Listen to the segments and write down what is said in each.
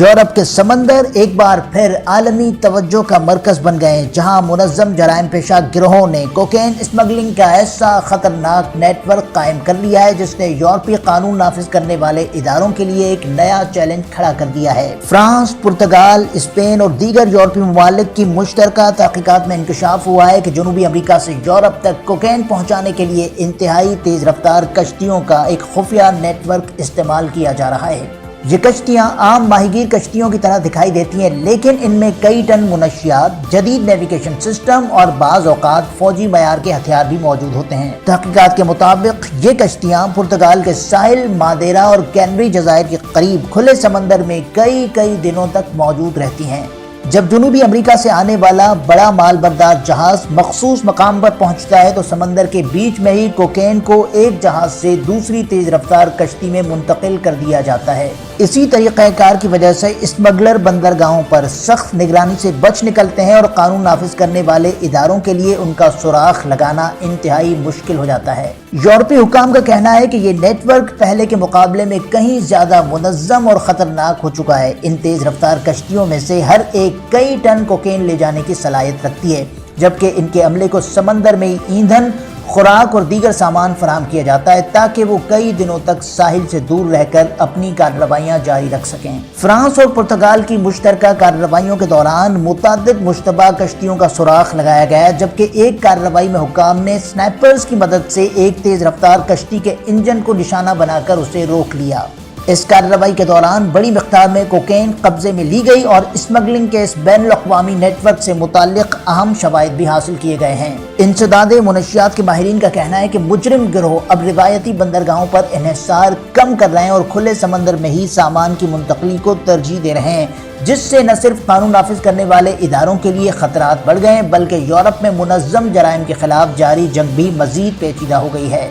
Europe کے سمندر ایک بار پھر عالمی توجہ کا مرکز بن گئے، جہاں منظم جرائم پیشہ گروہوں نے کوکین اسمگلنگ کا ایسا خطرناک نیٹ ورک قائم کر لیا ہے جس نے یورپی قانون نافذ کرنے والے اداروں کے لیے ایک نیا چیلنج کھڑا کر دیا ہے۔ فرانس، پرتگال، اسپین اور دیگر یورپی ممالک کی مشترکہ تحقیقات میں انکشاف ہوا ہے کہ جنوبی امریکہ سے یورپ تک کوکین پہنچانے کے لیے انتہائی تیز رفتار کشتیوں کا ایک خفیہ نیٹ ورک استعمال کیا جا رہا ہے۔ یہ کشتیاں عام ماہی گیر کشتیوں کی طرح دکھائی دیتی ہیں، لیکن ان میں کئی ٹن منشیات، جدید نیویگیشن سسٹم اور بعض اوقات فوجی معیار کے ہتھیار بھی موجود ہوتے ہیں۔ تحقیقات کے مطابق یہ کشتیاں پرتگال کے ساحل، مادیرا اور کینری جزائر کے قریب کھلے سمندر میں کئی دنوں تک موجود رہتی ہیں۔ جب جنوبی امریکہ سے آنے والا بڑا مال بردار جہاز مخصوص مقام پر پہنچتا ہے تو سمندر کے بیچ میں ہی کوکین کو ایک جہاز سے دوسری تیز رفتار کشتی میں منتقل کر دیا جاتا ہے۔ اسی طریقہ کار کی وجہ سے اسمگلر بندرگاہوں پر سخت نگرانی سے بچ نکلتے ہیں اور قانون نافذ کرنے والے اداروں کے لیے ان کا سراغ لگانا انتہائی مشکل ہو جاتا ہے۔ یورپی حکام کا کہنا ہے کہ یہ نیٹ ورک پہلے کے مقابلے میں کہیں زیادہ منظم اور خطرناک ہو چکا ہے۔ ان تیز رفتار کشتیوں میں سے ہر ایک کئی ٹن کوکین لے جانے کی صلاحیت رکھتی ہے، جبکہ ان کے عملے کو سمندر میں ایندھن، خوراک اور دیگر سامان فراہم کیا جاتا ہے تاکہ وہ کئی دنوں تک ساحل سے دور رہ کر اپنی کارروائیاں جاری رکھ سکیں۔ فرانس اور پرتگال کی مشترکہ کارروائیوں کے دوران متعدد مشتبہ کشتیوں کا سراغ لگایا گیا، جبکہ ایک کارروائی میں حکام نے سنائپرز کی مدد سے ایک تیز رفتار کشتی کے انجن کو نشانہ بنا کر اسے روک لیا۔ اس کارروائی کے دوران بڑی مقدار میں کوکین قبضے میں لی گئی اور اسمگلنگ کے اس بین الاقوامی نیٹ ورک سے متعلق اہم شواہد بھی حاصل کیے گئے ہیں۔ انسداد منشیات کے ماہرین کا کہنا ہے کہ مجرم گروہ اب روایتی بندرگاہوں پر انحصار کم کر رہے ہیں اور کھلے سمندر میں ہی سامان کی منتقلی کو ترجیح دے رہے ہیں، جس سے نہ صرف قانون نافذ کرنے والے اداروں کے لیے خطرات بڑھ گئے ہیں بلکہ یورپ میں منظم جرائم کے خلاف جاری جنگ بھی مزید پیچیدہ ہو گئی ہے۔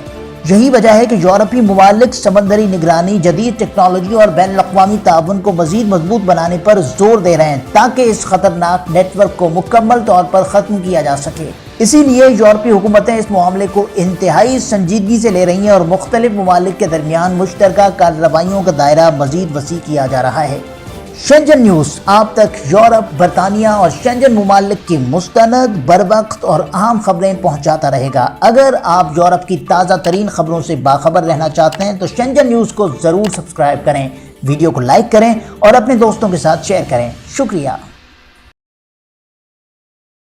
یہی وجہ ہے کہ یورپی ممالک سمندری نگرانی، جدید ٹیکنالوجی اور بین الاقوامی تعاون کو مزید مضبوط بنانے پر زور دے رہے ہیں تاکہ اس خطرناک نیٹ ورک کو مکمل طور پر ختم کیا جا سکے۔ اسی لیے یورپی حکومتیں اس معاملے کو انتہائی سنجیدگی سے لے رہی ہیں اور مختلف ممالک کے درمیان مشترکہ کارروائیوں کا دائرہ مزید وسیع کیا جا رہا ہے۔ شنجن نیوز آپ تک یورپ، برطانیہ اور شنجن ممالک کی مستند، بروقت اور اہم خبریں پہنچاتا رہے گا۔ اگر آپ یورپ کی تازہ ترین خبروں سے باخبر رہنا چاہتے ہیں تو شنجن نیوز کو ضرور سبسکرائب کریں، ویڈیو کو لائک کریں اور اپنے دوستوں کے ساتھ شیئر کریں۔ شکریہ۔